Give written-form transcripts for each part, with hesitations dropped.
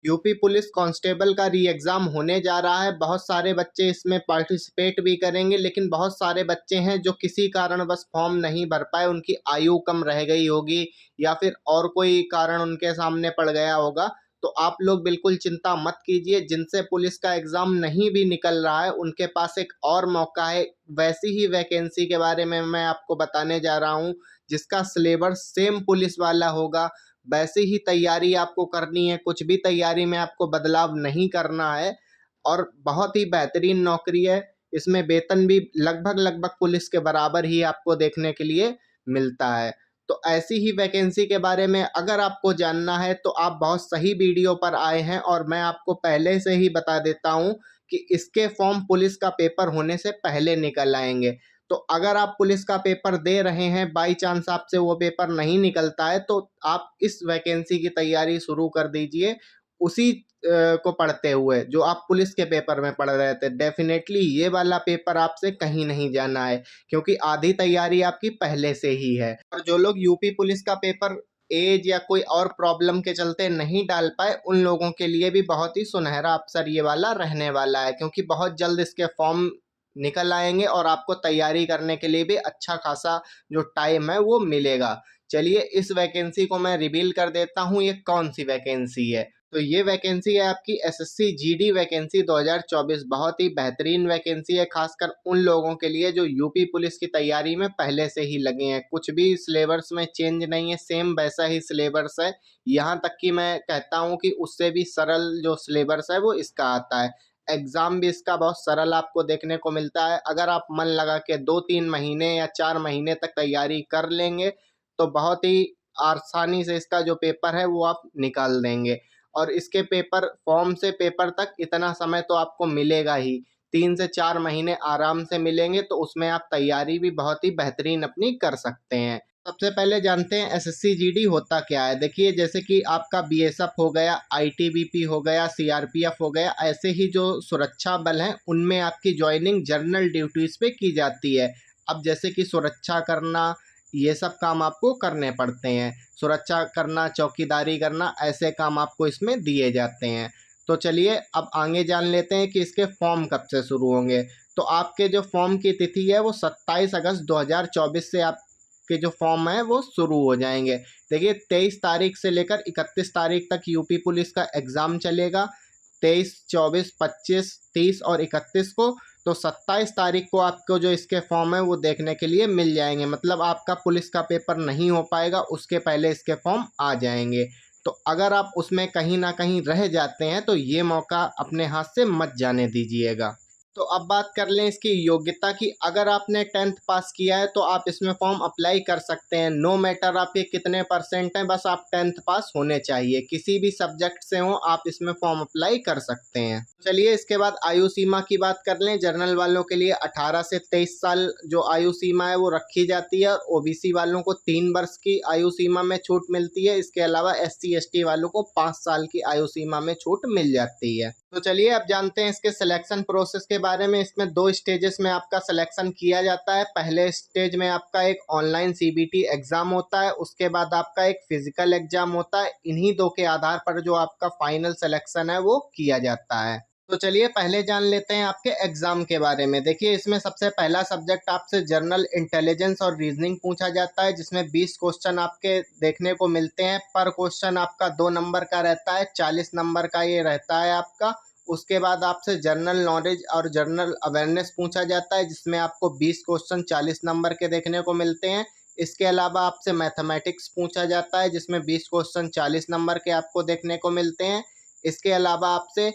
UP police constable का री exam होने जा रहा है। बहुत सारे बच्चे इसमें पार्टिसिपेट भी करेंगे, लेकिन बहुत सारे बच्चे हैं जो किसी कारणवश फॉर्म नहीं भर पाए, उनकी आयु कम रह गई होगी या फिर और कोई कारण उनके सामने पड़ गया होगा। तो आप लोग बिल्कुल चिंता मत कीजिए, जिनसे पुलिस का एग्ज़ाम नहीं भी निकल रहा है, उनके पास एक और मौका है। वैसी ही वैकेंसी के बारे में मैं आपको बताने जा रहा हूँ, जिसका सिलेबस सेम पुलिस वाला होगा। वैसे ही तैयारी आपको करनी है, कुछ भी तैयारी में आपको बदलाव नहीं करना है और बहुत ही बेहतरीन नौकरी है। इसमें वेतन भी लगभग पुलिस के बराबर ही आपको देखने के लिए मिलता है। तो ऐसी ही वैकेंसी के बारे में अगर आपको जानना है तो आप बहुत सही वीडियो पर आए हैं और मैं आपको पहले से ही बता देता हूँ कि इसके फॉर्म पुलिस का पेपर होने से पहले निकल आएँगे। तो अगर आप पुलिस का पेपर दे रहे हैं, बाई चांस आपसे वो पेपर नहीं निकलता है, तो आप इस वैकेंसी की तैयारी शुरू कर दीजिए उसी को पढ़ते हुए जो आप पुलिस के पेपर में पढ़ रहे थे। डेफिनेटली ये वाला पेपर आपसे कहीं नहीं जाना है, क्योंकि आधी तैयारी आपकी पहले से ही है। और जो लोग यूपी पुलिस का पेपर एज या कोई और प्रॉब्लम के चलते नहीं डाल पाए, उन लोगों के लिए भी बहुत ही सुनहरा अवसर ये वाला रहने वाला है, क्योंकि बहुत जल्द इसके फॉर्म निकल आएंगे और आपको तैयारी करने के लिए भी अच्छा खासा जो टाइम है वो मिलेगा। चलिए इस वैकेंसी को मैं रिवील कर देता हूँ, ये कौन सी वैकेंसी है। तो ये वैकेंसी है आपकी एसएससी जीडी वैकेंसी 2024। बहुत ही बेहतरीन वैकेंसी है, खासकर उन लोगों के लिए जो यूपी पुलिस की तैयारी में पहले से ही लगे हैं। कुछ भी सिलेबस में चेंज नहीं है, सेम वैसा ही सिलेबस है। यहाँ तक कि मैं कहता हूँ कि उससे भी सरल जो सिलेबस है वो इसका आता है। एग्ज़ाम भी इसका बहुत सरल आपको देखने को मिलता है। अगर आप मन लगा के 2-3 महीने या 4 महीने तक तैयारी कर लेंगे, तो बहुत ही आसानी से इसका जो पेपर है वो आप निकाल देंगे। और इसके पेपर फॉर्म से पेपर तक इतना समय तो आपको मिलेगा ही, 3 से 4 महीने आराम से मिलेंगे, तो उसमें आप तैयारी भी बहुत ही बेहतरीन अपनी कर सकते हैं। सबसे पहले जानते हैं एसएससी जीडी होता क्या है। देखिए, जैसे कि आपका बीएसएफ हो गया, आईटीबीपी हो गया, सीआरपीएफ हो गया, ऐसे ही जो सुरक्षा बल हैं उनमें आपकी जॉइनिंग जनरल ड्यूटीज़ पे की जाती है। अब जैसे कि सुरक्षा करना, ये सब काम आपको करने पड़ते हैं। सुरक्षा करना, चौकीदारी करना, ऐसे काम आपको इसमें दिए जाते हैं। तो चलिए अब आगे जान लेते हैं कि इसके फॉर्म कब से शुरू होंगे। तो आपके जो फॉर्म की तिथि है वो 27 अगस्त 2024 से आपके जो फॉर्म है वो शुरू हो जाएंगे। देखिए, 23 तारीख से लेकर 31 तारीख तक यूपी पुलिस का एग्ज़ाम चलेगा। 23, 24, 25, 30 और 31 को। तो 27 तारीख को आपको जो इसके फॉर्म है वो देखने के लिए मिल जाएंगे। मतलब आपका पुलिस का पेपर नहीं हो पाएगा, उसके पहले इसके फॉर्म आ जाएंगे। तो अगर आप उसमें कहीं ना कहीं रह जाते हैं तो ये मौका अपने हाथ से मत जाने दीजिएगा। तो अब बात कर लें इसकी योग्यता की। अगर आपने 10th पास किया है तो आप इसमें फॉर्म अप्लाई कर सकते हैं। नो मैटर आपके कितने परसेंट हैं, बस आप 10th पास होने चाहिए। किसी भी सब्जेक्ट से हो आप इसमें फॉर्म अप्लाई कर सकते हैं। चलिए इसके बाद आयु सीमा की बात कर लें। जनरल वालों के लिए 18 से 23 साल जो आयु सीमा है वो रखी जाती है, और ओबीसी वालों को 3 वर्ष की आयु सीमा में छूट मिलती है। इसके अलावा एससी एसटी वालों को 5 साल की आयु सीमा में छूट मिल जाती है। तो चलिए अब जानते हैं इसके सिलेक्शन प्रोसेस के बारे में। इसमें 2 स्टेजेस में आपका सिलेक्शन किया जाता है। पहले स्टेज में आपका एक ऑनलाइन सीबीटी एग्ज़ाम होता है, उसके बाद आपका एक फिजिकल एग्ज़ाम होता है। इन्हीं 2 के आधार पर जो आपका फाइनल सिलेक्शन है वो किया जाता है। तो चलिए पहले जान लेते हैं आपके एग्ज़ाम के बारे में। देखिए, इसमें सबसे पहला सब्जेक्ट आपसे जनरल इंटेलिजेंस और रीजनिंग पूछा जाता है, जिसमें 20 क्वेश्चन आपके देखने को मिलते हैं। पर क्वेश्चन आपका 2 नंबर का रहता है, 40 नंबर का ये रहता है आपका। उसके बाद आपसे जनरल नॉलेज और जनरल अवेयरनेस पूछा जाता है, जिसमें आपको 20 क्वेश्चन 40 नंबर के देखने को मिलते हैं। इसके अलावा आपसे मैथमेटिक्स पूछा जाता है, जिसमें 20 क्वेश्चन 40 नंबर के आपको देखने को मिलते हैं। इसके अलावा आपसे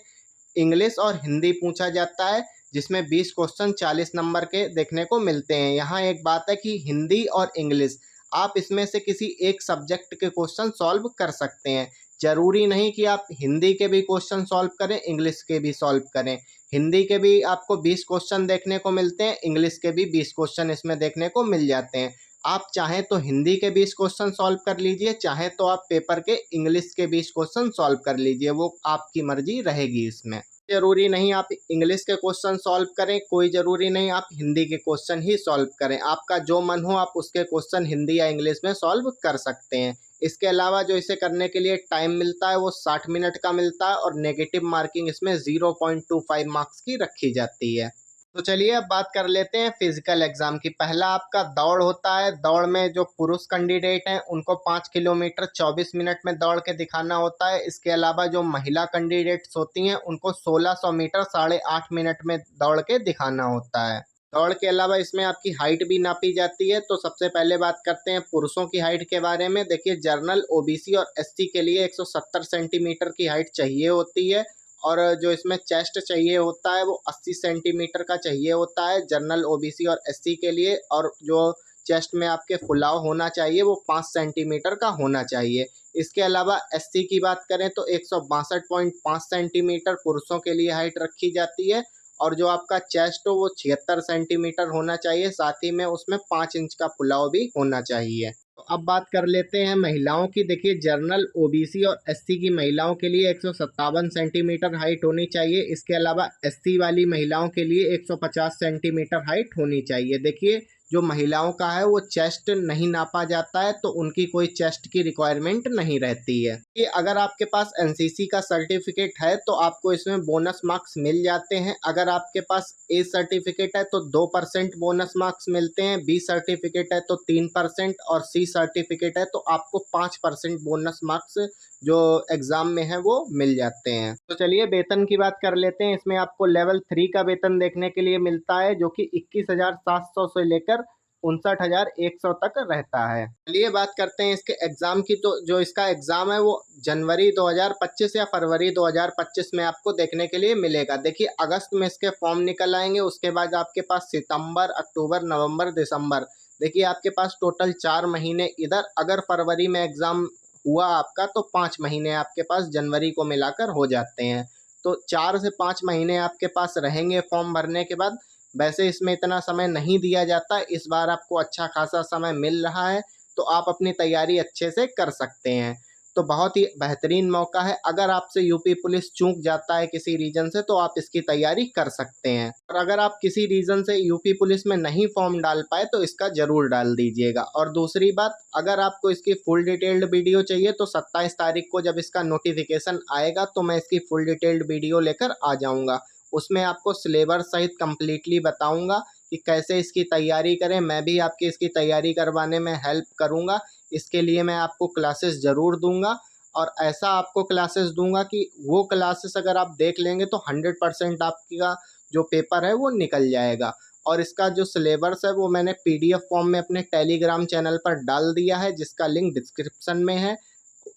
इंग्लिश और हिंदी पूछा जाता है, जिसमें 20 क्वेश्चन 40 नंबर के देखने को मिलते हैं। यहाँ एक बात है कि हिंदी और इंग्लिश आप इसमें से किसी एक सब्जेक्ट के क्वेश्चन सॉल्व कर सकते हैं। ज़रूरी नहीं कि आप हिंदी के भी क्वेश्चन सॉल्व करें, इंग्लिश के भी सॉल्व करें। हिंदी के भी आपको 20 क्वेश्चन देखने को मिलते हैं, इंग्लिश के भी 20 क्वेश्चन इसमें देखने को मिल जाते हैं। आप चाहें तो हिंदी के 20 क्वेश्चन सॉल्व कर लीजिए, चाहें तो आप पेपर के इंग्लिश के 20 क्वेश्चन सॉल्व कर लीजिए, वो आपकी मर्जी रहेगी इसमें। ज़रूरी नहीं आप इंग्लिश के क्वेश्चन सॉल्व करें, कोई ज़रूरी नहीं आप हिंदी के क्वेश्चन ही सॉल्व करें। आपका जो मन हो आप उसके क्वेश्चन हिंदी या इंग्लिश में सॉल्व कर सकते हैं। इसके अलावा जो इसे करने के लिए टाइम मिलता है वो 60 मिनट का मिलता है और नेगेटिव मार्किंग इसमें 0.25 मार्क्स की रखी जाती है। तो चलिए अब बात कर लेते हैं फिजिकल एग्जाम की। पहला आपका दौड़ होता है। दौड़ में जो पुरुष कैंडिडेट हैं उनको 5 किलोमीटर 24 मिनट में दौड़ के दिखाना होता है। इसके अलावा जो महिला कैंडिडेट्स होती हैं उनको 1600 मीटर 8.5 मिनट में दौड़ के दिखाना होता है। दौड़ के अलावा इसमें आपकी हाइट भी नापी जाती है। तो सबसे पहले बात करते हैं पुरुषों की हाइट के बारे में। देखिए जनरल, ओबीसी और एससी के लिए 170 सेंटीमीटर की हाइट चाहिए होती है और जो इसमें चेस्ट चाहिए होता है वो 80 सेंटीमीटर का चाहिए होता है जनरल, ओबीसी और एससी के लिए। और जो चेस्ट में आपके फुलाव होना चाहिए वो 5 सेंटीमीटर का होना चाहिए। इसके अलावा एससी की बात करें तो 162.5 सेंटीमीटर पुरुषों के लिए हाइट रखी जाती है और जो आपका चेस्ट हो वो 76 सेंटीमीटर होना चाहिए, साथ ही में उसमें 5 इंच का फुलाव भी होना चाहिए। तो अब बात कर लेते हैं महिलाओं की। देखिए जनरल, ओबीसी और एससी की महिलाओं के लिए 157 सेंटीमीटर हाइट होनी चाहिए। इसके अलावा एससी वाली महिलाओं के लिए 150 सेंटीमीटर हाइट होनी चाहिए। देखिए जो महिलाओं का है वो चेस्ट नहीं नापा जाता है तो उनकी कोई चेस्ट की रिक्वायरमेंट नहीं रहती है। कि अगर आपके पास एनसीसी का सर्टिफिकेट है तो आपको इसमें बोनस मार्क्स मिल जाते हैं। अगर आपके पास ए सर्टिफिकेट है तो 2% बोनस मार्क्स मिलते हैं, बी सर्टिफिकेट है तो 3% और सी सर्टिफिकेट है तो आपको 5% बोनस मार्क्स जो एग्ज़ाम में है वो मिल जाते हैं। तो चलिए वेतन की बात कर लेते हैं। इसमें आपको लेवल 3 का वेतन देखने के लिए मिलता है जो कि 21,700 से लेकर 59,100 तक रहता है। चलिए बात करते हैं इसके एग्ज़ाम की। तो जो इसका एग्ज़ाम है वो जनवरी 2025 या फरवरी 2025 में आपको देखने के लिए मिलेगा। देखिए अगस्त में इसके फॉर्म निकल आएंगे, उसके बाद आपके पास सितंबर, अक्टूबर, नवंबर, दिसंबर, देखिए आपके पास टोटल 4 महीने इधर। अगर फरवरी में एग्ज़ाम हुआ आपका तो 5 महीने आपके पास जनवरी को मिलाकर हो जाते हैं। तो 4 से 5 महीने आपके पास रहेंगे फॉर्म भरने के बाद। वैसे इसमें इतना समय नहीं दिया जाता, इस बार आपको अच्छा खासा समय मिल रहा है तो आप अपनी तैयारी अच्छे से कर सकते हैं। तो बहुत ही बेहतरीन मौका है। अगर आपसे यूपी पुलिस चूक जाता है किसी रीज़न से तो आप इसकी तैयारी कर सकते हैं। और अगर आप किसी रीज़न से यूपी पुलिस में नहीं फॉर्म डाल पाए तो इसका ज़रूर डाल दीजिएगा। और दूसरी बात, अगर आपको इसकी फुल डिटेल्ड वीडियो चाहिए तो 27 तारीख को जब इसका नोटिफिकेशन आएगा तो मैं इसकी फुल डिटेल्ड वीडियो लेकर आ जाऊँगा। उसमें आपको सिलेबस सहित कंप्लीटली बताऊँगा कि कैसे इसकी तैयारी करें। मैं भी आपकी इसकी तैयारी करवाने में हेल्प करूँगा। इसके लिए मैं आपको क्लासेस ज़रूर दूंगा और ऐसा आपको क्लासेस दूंगा कि वो क्लासेस अगर आप देख लेंगे तो 100% आपका जो पेपर है वो निकल जाएगा। और इसका जो सिलेबस है वो मैंने पीडीएफ फॉर्म में अपने टेलीग्राम चैनल पर डाल दिया है जिसका लिंक डिस्क्रिप्शन में है।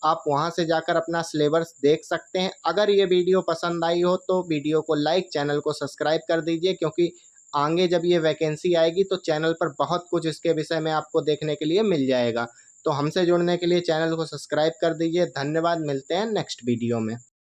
आप वहां से जाकर अपना सिलेबस देख सकते हैं। अगर ये वीडियो पसंद आई हो तो वीडियो को लाइक, चैनल को सब्सक्राइब कर दीजिए क्योंकि आगे जब ये वैकेंसी आएगी तो चैनल पर बहुत कुछ इसके विषय में आपको देखने के लिए मिल जाएगा। तो हमसे जुड़ने के लिए चैनल को सब्सक्राइब कर दीजिए। धन्यवाद, मिलते हैं नेक्स्ट वीडियो में।